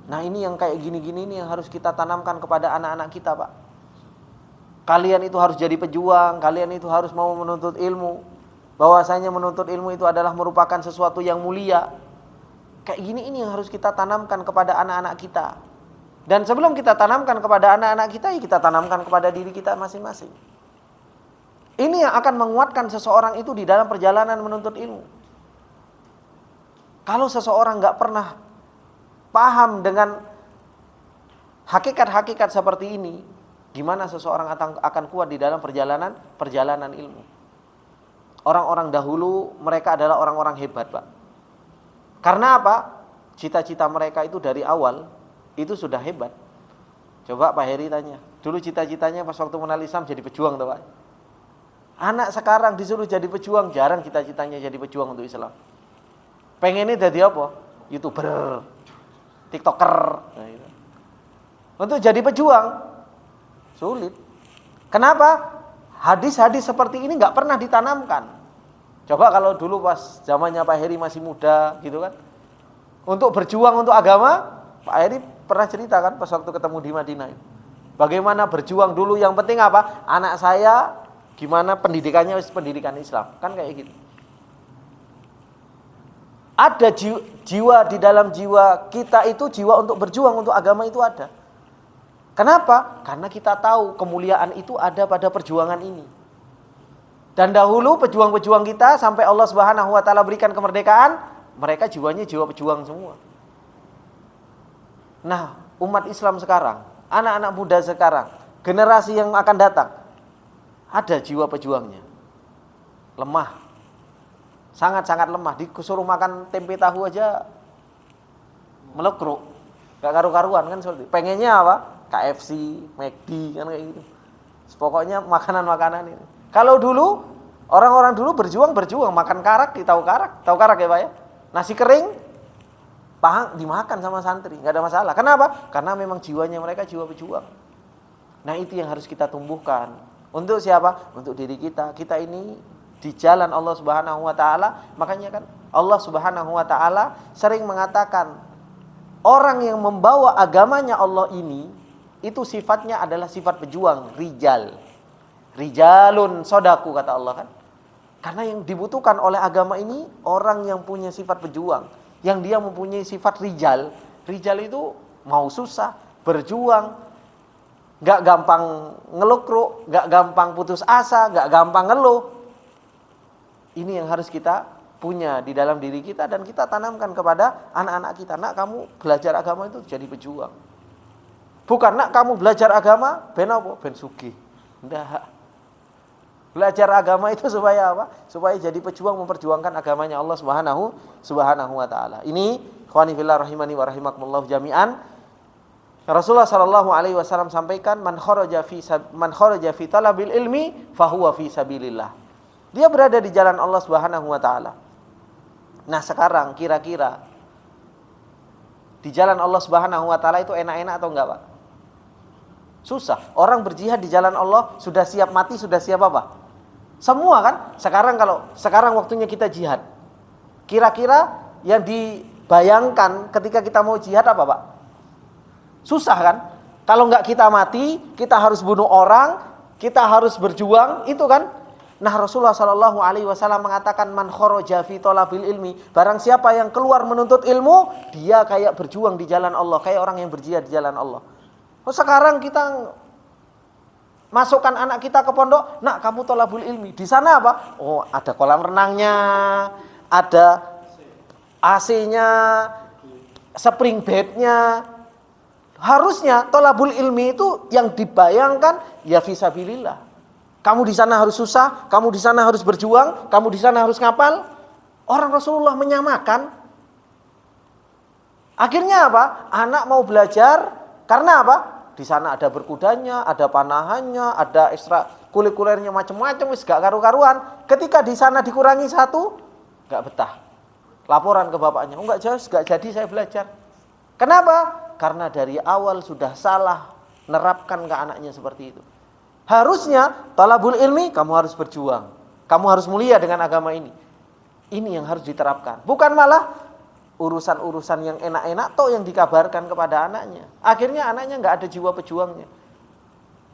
Nah, ini yang kayak gini-gini ini yang harus kita tanamkan kepada anak-anak kita, Pak. Kalian itu harus jadi pejuang, kalian itu harus mau menuntut ilmu. Bahwasanya menuntut ilmu itu adalah merupakan sesuatu yang mulia. Kayak gini ini yang harus kita tanamkan kepada anak-anak kita. Dan sebelum kita tanamkan kepada anak-anak kita, ya kita tanamkan kepada diri kita masing-masing. Ini yang akan menguatkan seseorang itu di dalam perjalanan menuntut ilmu. Kalau seseorang nggak pernah paham dengan hakikat-hakikat seperti ini, gimana seseorang akan kuat di dalam perjalanan ilmu? Orang-orang dahulu mereka adalah orang-orang hebat, Pak. Karena apa? Cita-cita mereka itu dari awal itu sudah hebat. Coba Pak Heri tanya. Dulu cita-citanya pas waktu mengenal Islam jadi pejuang, tuh, Pak. Anak sekarang disuruh jadi pejuang, jarang cita-citanya jadi pejuang untuk Islam. Pengennya jadi apa? YouTuber, TikToker. Nah, gitu. Untuk jadi pejuang sulit. Kenapa? Hadis-hadis seperti ini nggak pernah ditanamkan. Coba kalau dulu pas zamannya Pak Heri masih muda, gitu kan, untuk berjuang untuk agama, Pak Heri pernah cerita kan pas waktu ketemu di Madinah. Bagaimana berjuang dulu, yang penting apa? Anak saya gimana pendidikannya, pendidikan Islam, kan kayak gitu. Ada jiwa di dalam jiwa kita itu, jiwa untuk berjuang untuk agama itu ada. Kenapa? Karena kita tahu kemuliaan itu ada pada perjuangan ini. Dan dahulu pejuang-pejuang kita sampai Allah Subhanahu wa taala berikan kemerdekaan, mereka jiwanya jiwa pejuang semua. Nah, umat Islam sekarang, anak-anak muda sekarang, generasi yang akan datang, ada jiwa pejuangnya. Lemah. Sangat-sangat lemah. Disuruh makan tempe tahu aja melekruk. Gak karu-karuan kan seperti itu. Pengennya apa? KFC, McD, kan kayak gitu. Pokoknya makanan-makanan ini. Kalau dulu, orang-orang dulu berjuang makan karak, tahu karak ya Pak ya. Nasi kering, pahang dimakan sama santri, nggak ada masalah. Kenapa? Karena memang jiwanya mereka jiwa pejuang. Nah, itu yang harus kita tumbuhkan. Untuk siapa? Untuk diri kita. Kita ini di jalan Allah Subhanahu wa taala, makanya kan Allah Subhanahu wa taala sering mengatakan orang yang membawa agamanya Allah ini itu sifatnya adalah sifat pejuang, rijal. Rijalun sodaku, kata Allah kan. Karena yang dibutuhkan oleh agama ini orang yang punya sifat pejuang, yang dia mempunyai sifat rijal. Rijal itu mau susah, berjuang, gak gampang ngelukruk, gak gampang putus asa, gak gampang ngeluh. Ini yang harus kita punya di dalam diri kita dan kita tanamkan kepada anak-anak kita. Nak, kamu belajar agama itu jadi pejuang. Bukan nak kamu belajar agama ben apa? Ben sugih. Ndak. Belajar agama itu supaya apa? Supaya jadi pejuang memperjuangkan agamanya Allah Subhanahu wa taala. Ini ikhwani fillah rahimani wa rahimakumullah jami'an. Rasulullah sallallahu alaihi wasallam sampaikan man kharaja fi talabil ilmi fahuwa fi sabilillah. Dia berada di jalan Allah Subhanahu wa taala. Nah, sekarang kira-kira di jalan Allah Subhanahu wa taala itu enak-enak atau enggak, Pak? Susah. Orang berjihad di jalan Allah sudah siap mati, sudah siap apa? Semua kan? Sekarang waktunya kita jihad. Kira-kira yang dibayangkan ketika kita mau jihad apa, Pak? Susah kan? Kalau enggak kita mati, kita harus bunuh orang, kita harus berjuang, itu kan? Nah, Rasulullah sallallahu alaihi wasallam mengatakan man kharaja fi talabil ilmi, barang siapa yang keluar menuntut ilmu, dia kayak berjuang di jalan Allah, kayak orang yang berjihad di jalan Allah. Oh, sekarang kita masukkan anak kita ke pondok, nak kamu thalabul ilmi. Di sana apa? Oh, ada kolam renangnya, ada AC-nya, spring bed-nya. Harusnya thalabul ilmi itu yang dibayangkan ya fisabilillah. Kamu di sana harus susah, kamu di sana harus berjuang, kamu di sana harus ngapal. Orang Rasulullah menyamakan. Akhirnya apa? Anak mau belajar karena apa? Di sana ada berkudanya, ada panahannya, ada ekstra kulikulernya macam-macam, wis gak karu-karuan. Ketika di sana dikurangi satu, gak betah. Laporan ke bapaknya, enggak jadi saya belajar. Kenapa? Karena dari awal sudah salah nerapkan ke anaknya seperti itu. Harusnya talabul ilmi kamu harus berjuang. Kamu harus mulia dengan agama ini. Ini yang harus diterapkan. Bukan malah urusan-urusan yang enak-enak toh yang dikabarkan kepada anaknya. Akhirnya anaknya nggak ada jiwa pejuangnya.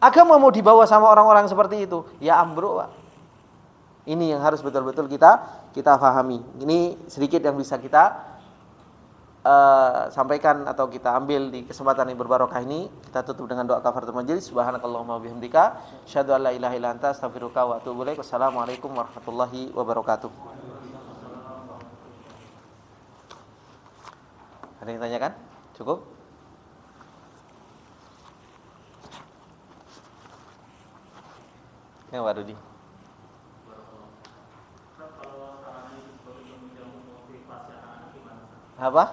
Agama mau dibawa sama orang-orang seperti itu, ya ambruk, Pak. Ini yang harus betul-betul kita pahami. Ini sedikit yang bisa kita sampaikan atau kita ambil di kesempatan yang berbarokah ini. Kita tutup dengan doa kafaratul majelis. Subhanakallahumma wabihamdika, asyhadu an la ilaha illa anta, astaghfiruka wa atubu ilaik. Wassalamualaikum warahmatullahi wabarakatuh. Ada yang tanyakan? Cukup? Yang Pak Rudi. Apa?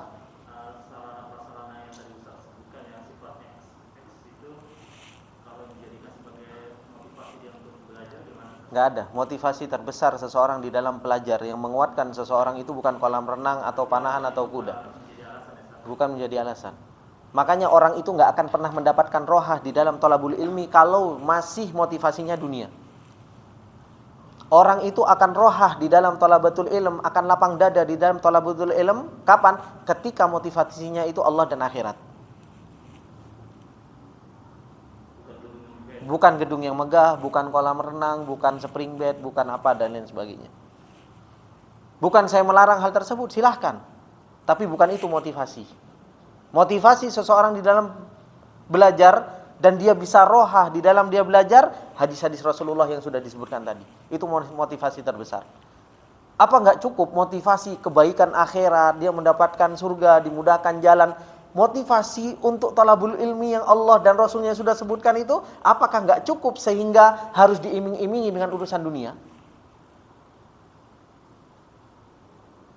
Nggak ada. Motivasi terbesar seseorang di dalam belajar yang menguatkan seseorang itu bukan kolam renang atau panahan atau kuda. Bukan menjadi alasan. Makanya orang itu nggak akan pernah mendapatkan rohah di dalam thalabul ilmi kalau masih motivasinya dunia. Orang itu akan rohah di dalam thalabatul ilm, akan lapang dada di dalam thalabatul ilm. Kapan? Ketika motivasinya itu Allah dan akhirat. Bukan gedung yang megah, bukan kolam renang, bukan spring bed, bukan apa dan lain sebagainya. Bukan saya melarang hal tersebut, silahkan. Tapi bukan itu motivasi. Motivasi seseorang di dalam belajar dan dia bisa rohah di dalam dia belajar, hadis-hadis Rasulullah yang sudah disebutkan tadi. Itu motivasi terbesar. Apa enggak cukup motivasi kebaikan akhirat, dia mendapatkan surga, dimudahkan jalan. Motivasi untuk talabul ilmi yang Allah dan Rasulnya sudah sebutkan itu, apakah enggak cukup sehingga harus diiming-imingi dengan urusan dunia?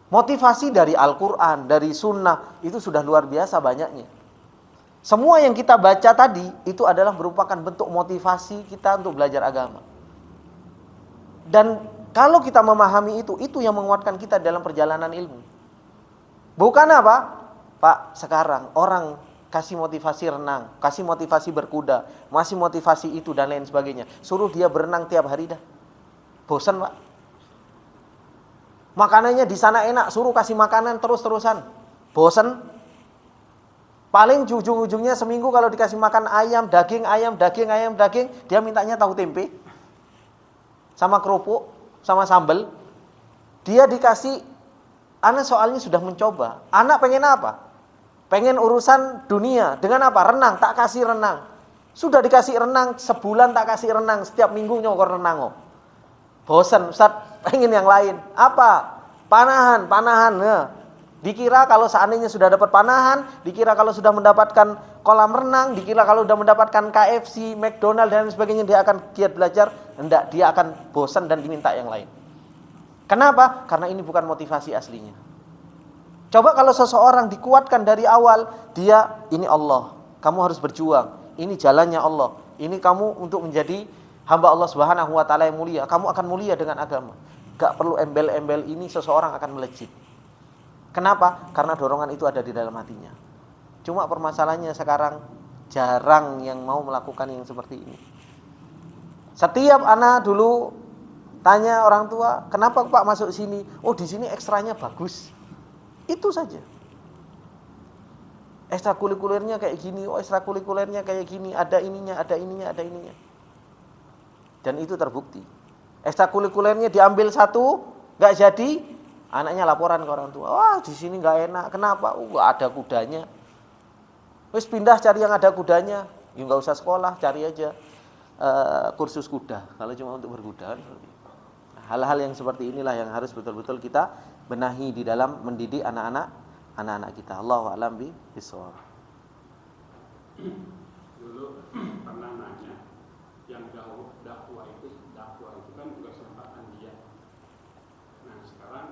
Motivasi dari Al-Quran, dari Sunnah, itu sudah luar biasa banyaknya. Semua yang kita baca tadi, itu adalah merupakan bentuk motivasi kita untuk belajar agama. Dan kalau kita memahami itu yang menguatkan kita dalam perjalanan ilmu. Bukan apa? Pak, sekarang orang kasih motivasi renang, kasih motivasi berkuda, masih motivasi itu dan lain sebagainya. Suruh dia berenang tiap hari dah. Bosan, Pak. Makanannya di sana enak, suruh kasih makanan terus-terusan. Bosan. Paling ujung-ujungnya seminggu kalau dikasih makan ayam, daging, dia mintanya tahu tempe. Sama kerupuk, sama sambal. Dia dikasih, anak soalnya sudah mencoba. Anak pengen apa? Pengen urusan dunia. Dengan apa? Renang, tak kasih renang. Sudah dikasih renang, sebulan tak kasih renang. Setiap minggu nyokor renang. Bosan, Ustaz, pengen yang lain. Apa? Panahan. Ya. Dikira kalau seandainya sudah dapat panahan, dikira kalau sudah mendapatkan kolam renang, dikira kalau sudah mendapatkan KFC, McDonald dan sebagainya, dia akan giat belajar. Enggak, dia akan bosan dan diminta yang lain. Kenapa? Karena ini bukan motivasi aslinya. Coba kalau seseorang dikuatkan dari awal, dia ini Allah, kamu harus berjuang. Ini jalannya Allah. Ini kamu untuk menjadi hamba Allah Subhanahu wa taala yang mulia. Kamu akan mulia dengan agama. Gak perlu embel-embel ini, seseorang akan melejit. Kenapa? Karena dorongan itu ada di dalam hatinya. Cuma permasalahannya sekarang jarang yang mau melakukan yang seperti ini. Setiap anak dulu tanya orang tua, kenapa Pak masuk sini? Oh, di sini ekstranya bagus. Itu saja. Ekstrakurikulernya kayak gini, oh ekstrakurikulernya kayak gini, ada ininya. Dan itu terbukti. Ekstrakurikulernya diambil satu, nggak jadi, anaknya laporan ke orang tua. Wah, di sini nggak enak. Kenapa? Ada kudanya. Wis pindah cari yang ada kudanya. Ya nggak usah sekolah, cari aja kursus kuda. Kalau cuma untuk berkuda. Hal-hal yang seperti inilah yang harus betul-betul kita benahi di dalam mendidik anak-anak kita. Allahu a'lam bishawab. Dulu pernah nanya, yang dakwah itu kan juga kesempatan dia. Nah sekarang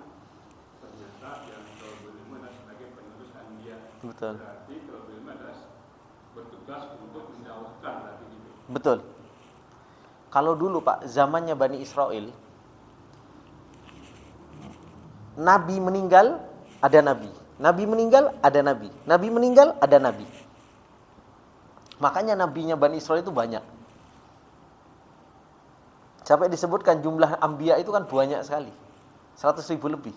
ternyata yang thalabul ilmi adalah sebagai penerusan dia. Betul. Berarti thalabul ilmi adalah bertugas untuk mendakwahkan berarti gitu. Betul. Kalau dulu Pak, zamannya Bani Israel, Nabi meninggal, ada Nabi. Nabi meninggal, ada nabi. Nabi meninggal, ada nabi. Makanya nabinya Bani Israil itu banyak. Sampai disebutkan jumlah anbiya itu kan banyak sekali. 100.000 lebih.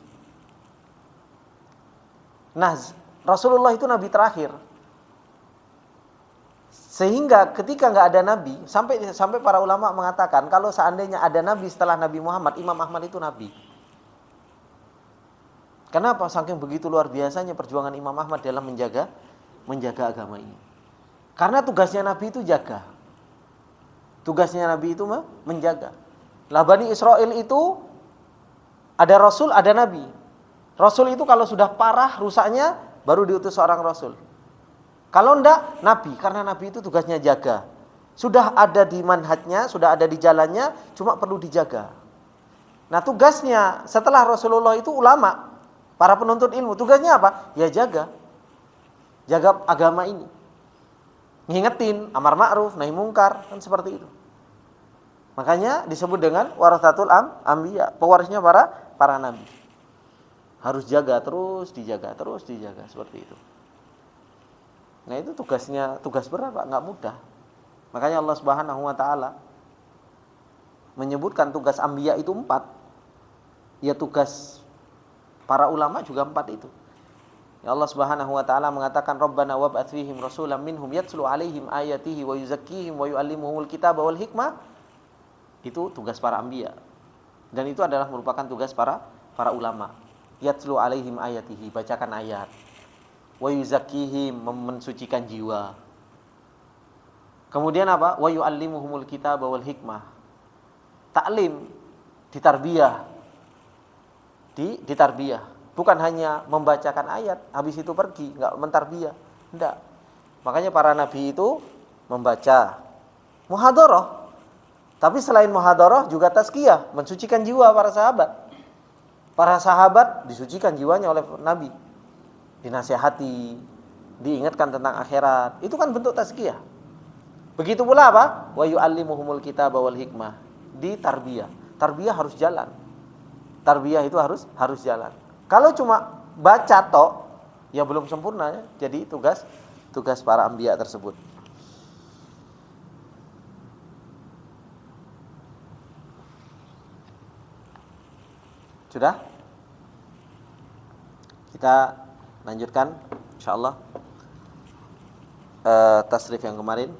Nah, Rasulullah itu nabi terakhir. Sehingga ketika nggak ada nabi, sampai para ulama mengatakan kalau seandainya ada nabi setelah Nabi Muhammad, Imam Ahmad itu nabi. Kenapa? Saking begitu luar biasanya perjuangan Imam Ahmad dalam menjaga agama ini. Karena tugasnya Nabi itu jaga. Tugasnya Nabi itu menjaga. Lah Bani Israil itu ada Rasul, ada Nabi. Rasul itu kalau sudah parah rusaknya baru diutus seorang Rasul. Kalau enggak, Nabi. Karena Nabi itu tugasnya jaga. Sudah ada di manhajnya, sudah ada di jalannya, cuma perlu dijaga. Nah tugasnya setelah Rasulullah itu ulama. Para penuntut ilmu, tugasnya apa? Ya jaga agama ini. Ngingetin, amar ma'ruf, nahi mungkar, kan seperti itu. Makanya disebut dengan warathatul anbiya, pewarisnya para nabi. Harus jaga terus dijaga seperti itu. Nah itu tugas berat Pak, nggak mudah. Makanya Allah Subhanahu wa taala menyebutkan tugas anbiya itu 4. Ya tugas para ulama juga 4 itu. Ya Allah Subhanahu wa taala mengatakan Rabbana wab'ats fihim rasulan minhum yatslu 'alaihim ayatihi wa yuzakkihim wa yu'allimuhumul kitaba wal hikmah. Itu tugas para anbiya. Dan itu adalah merupakan tugas para ulama. Yatslu 'alaihim ayatihi, bacakan ayat. Wa yuzakkihim, mensucikan jiwa. Kemudian apa? Wa yu'allimuhumul kitaba wal hikmah. Taklim, ditarbiyah. Ditarbiyah, bukan hanya membacakan ayat habis itu pergi, enggak mentarbiyah, enggak. Makanya para nabi itu membaca muhadharah. Tapi selain muhadharah juga tazkiyah, mensucikan jiwa para sahabat. Para sahabat disucikan jiwanya oleh nabi. Dinasihati, diingatkan tentang akhirat. Itu kan bentuk tazkiyah. Begitu pula apa? Wa yu'allimuhumul kitaba wal hikmah. Ditarbiyah. Tarbiyah harus jalan. Tarbiyah itu harus jalan. Kalau cuma baca tok, ya belum sempurna ya. Jadi tugas para anbiya tersebut. Sudah? Kita lanjutkan insyaallah tasrif yang kemarin.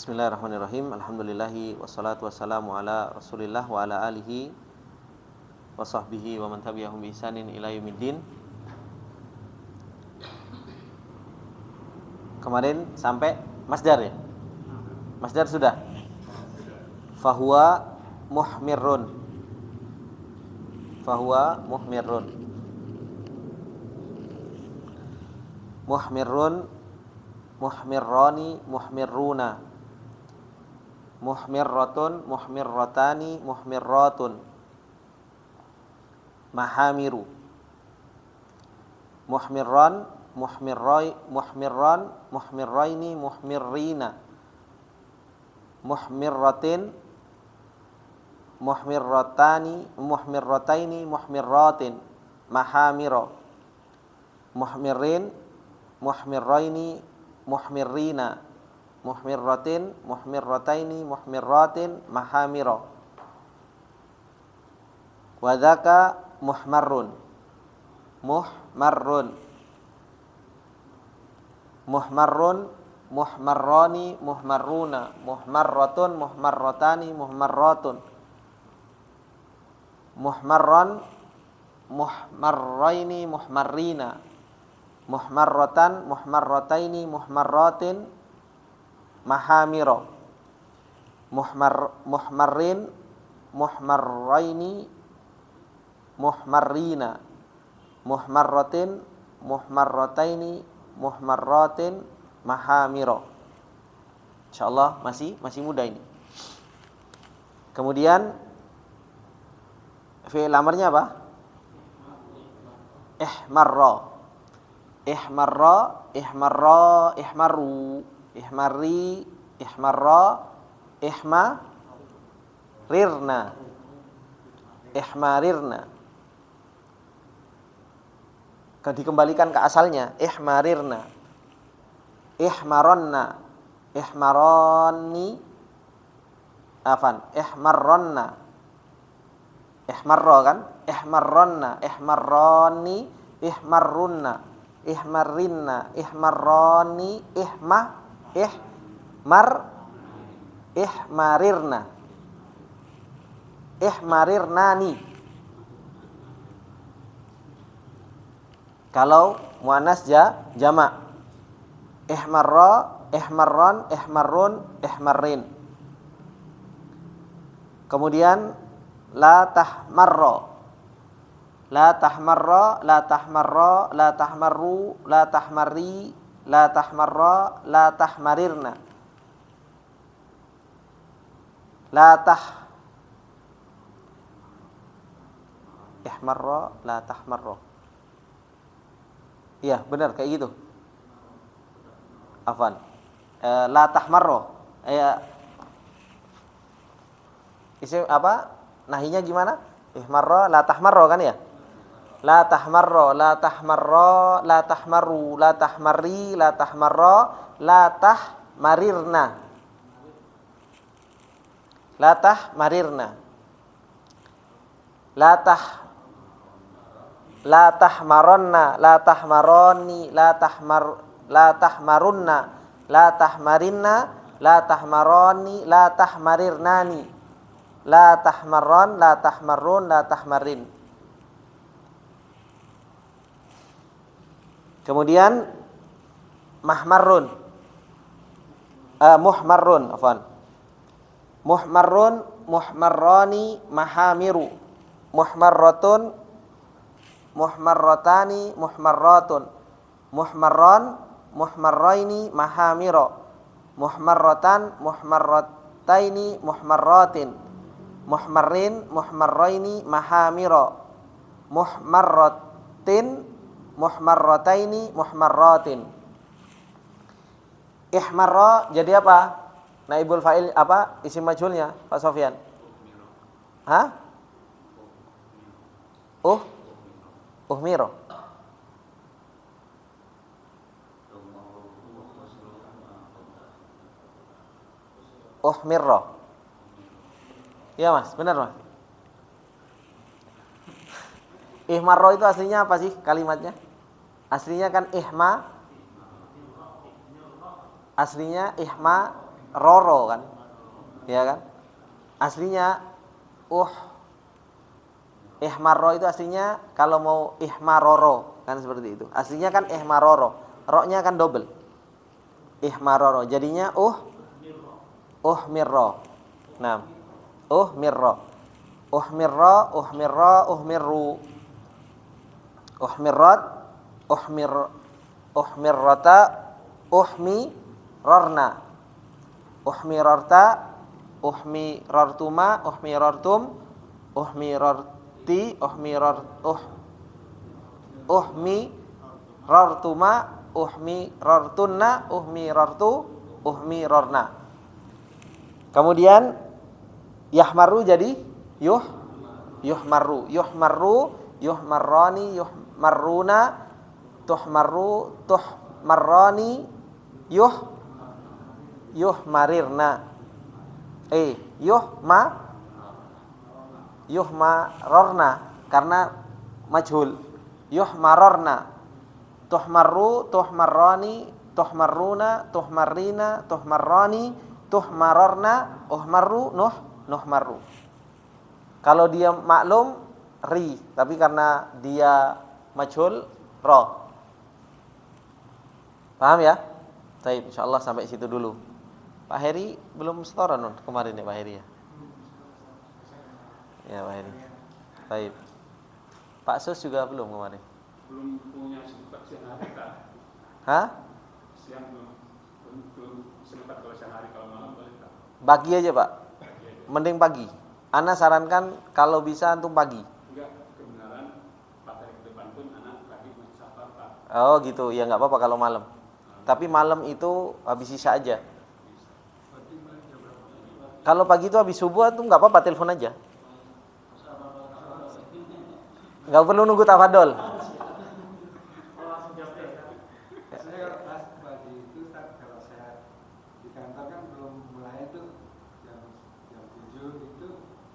Bismillahirrahmanirrahim. Alhamdulillahi wassalatu wassalamu ala Rasulillah wa ala alihi wa sahbihi wa man tabi'ahum bi ihsanin ila yaumiddin. Kemarin sampai masdar ya? Masdar sudah? Fahuwa muhmirrun. Fahuwa muhmirrun. Muhmirrun, muhmirrani, muhmirruna. Muhmirratun, muhmirratani, muhmirratun. Mahamiru. Muhmirran, muhmirran, muhmirraini, muhmirrina. Muhmirratin, muhmirratani, muhmirrataini, muhmirratin. Mahamiro. Muhmirrin, muhmirraini, muhmirrina. Muhmirratin, muhmirrataini, muhmirratin, mahamiro. Wadaka muhmarrun. Muhmarrun. Muhmarrun, muhmarrani, muhmarruna. Muhmarratun, muhmarratani, muhmarratun. Muhmarran, muhmarraini, muhmarrina. Muhmarratan, muhmarrataini, muhmarratin. Mahamiro. Muhmarrin, muhmarraini, muhmarrina. Muhmarratin, muhmarrataini, muhmarratin, mahamiro. Insyaallah masih mudah ini. Kemudian fi'il amarnya apa? Ihmarra. Ihmarra, ihmarra, ihmaru. Ihmarri, ihmarra, ihmarirna, ihmarirna. Dikembalikan ke asalnya, ihmarirna, ihmaronna, ihmaronni, ihmarronna, ihmarro kan, ihmarronna, ihmarroni, ihmarrunna, ihmarrinna, ihmarroni, ihmarirna, ihmarirnani. Kalau muannas jamak, ihmarra, ihmarron, ihmarrun, ihmarrin. Kemudian la tahmarra, la tahmarra, la tahmarra, la tahmarru, la tahmarri, la tahmarra, la tahmarirna, ihmarra, la tahmarra. Iya, benar kayak gitu. Afwan. La tahmarra. Isim apa? Nahinya gimana? Ihmarra, la tahmarra kan ya? La tahmarra, la tahmarra, la tahmarru, la tahmarri, la tahmarra, la tahmarirna. La tahmarirna. La tahmaronna, la tahmaroni, la tahmarunna, la tahmarinna, la tahmaroni, la tahmarirnani, la tahmarron, la tahmarrun, la tahmarin. Kemudian muhmarrun, afwan. Muhmarrun, muhmarrani, mahamiru, muhmarratun, muhmarratani, muhmarratun, muhmarron, muhmarraini, mahamiro, muhmarratan, muhmarrataini, muhmarratin, muhmarrin, muhmarraini, mahamiro, muhmarratin, muhmarrataini, muhmarratin. Ihmarra jadi apa? Naibul fa'il apa? Isim majhulnya Pak Sofyan. Hah? Uhmiro. Uhmirro. Iya Mas, benar Mas. Ihmarro itu aslinya apa sih kalimatnya? Aslinya kan aslinya roro kan? Ya kan? Aslinya ihmarro itu aslinya kalau mau ihmaroro kan seperti itu. Aslinya kan ihmaroro. Ro-nya kan double. Ihmaroro. Jadinya uhmirro. Nah, uhmirro. Uhmirro, uhmirro, uhmirru. Uhmirrat, uhmirrata, uhmirarna. Uhmirarta, uhmirartuma, uhmirartum, uhmirarti, uhmirartuma, uhmirartunna, uhmirartu, uhmirarna. Kemudian yahmaru jadi yuhmaru, yuhmaru, yuhmarrani, yuhmarruna, tuhmaru, tuhmarrani, yuhmarirna. Yuhmarorna karena majhul. Yuhmarorna. Tuhmaru, tuhmarrani, tuhmarruna, tuhmarrina, tuhmarrani, tuhmarorna, uhmaru, nuhmaru. Kalau dia maklum ri, tapi karena dia majhul ro. Paham ya? Baik, insyaallah sampai situ dulu. Pak Heri belum setoran kemarin ya Pak Heri ya? Ya Pak Heri. Baik. Pak Sus juga belum kemarin. Belum punya sempat siang hari Kak. Hah? Siang belum sempat kalau siang hari, kalau malam boleh Kak. Pagi aja Pak. Mending pagi. Ana sarankan kalau bisa antum pagi. Enggak, kebenaran Pak hari ke depan pun anak pagi masih safar Pak. Oh gitu, ya nggak apa-apa kalau malam. Tapi malam itu habis isya aja. Kalau pagi itu habis subuh tuh nggak apa-apa, telepon aja. Nggak perlu nunggu tafadol.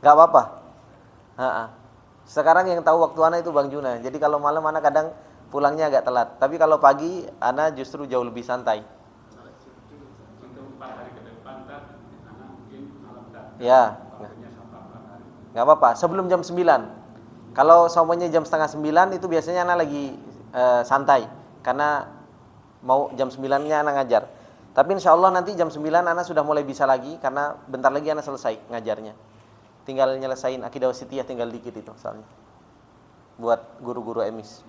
Nggak apa-apa. Sekarang yang tahu waktu ana itu Bang Juna. Jadi kalau malam ana kadang pulangnya agak telat. Tapi kalau pagi ana justru jauh lebih santai. Untuk 4 hari ke depan kan anak mungkin malam datang. Ya. Waktunya sampai 4 hari. Nggak apa-apa. Sebelum jam 9. Kalau semuanya jam setengah 9 itu biasanya ana lagi santai. Karena mau jam 9-nya ana ngajar. Tapi insya Allah nanti jam 9 ana sudah mulai bisa lagi. Karena bentar lagi ana selesai ngajarnya. Tinggal nyelesain akidah wasitiyah, tinggal dikit itu soalnya. Buat guru-guru emis.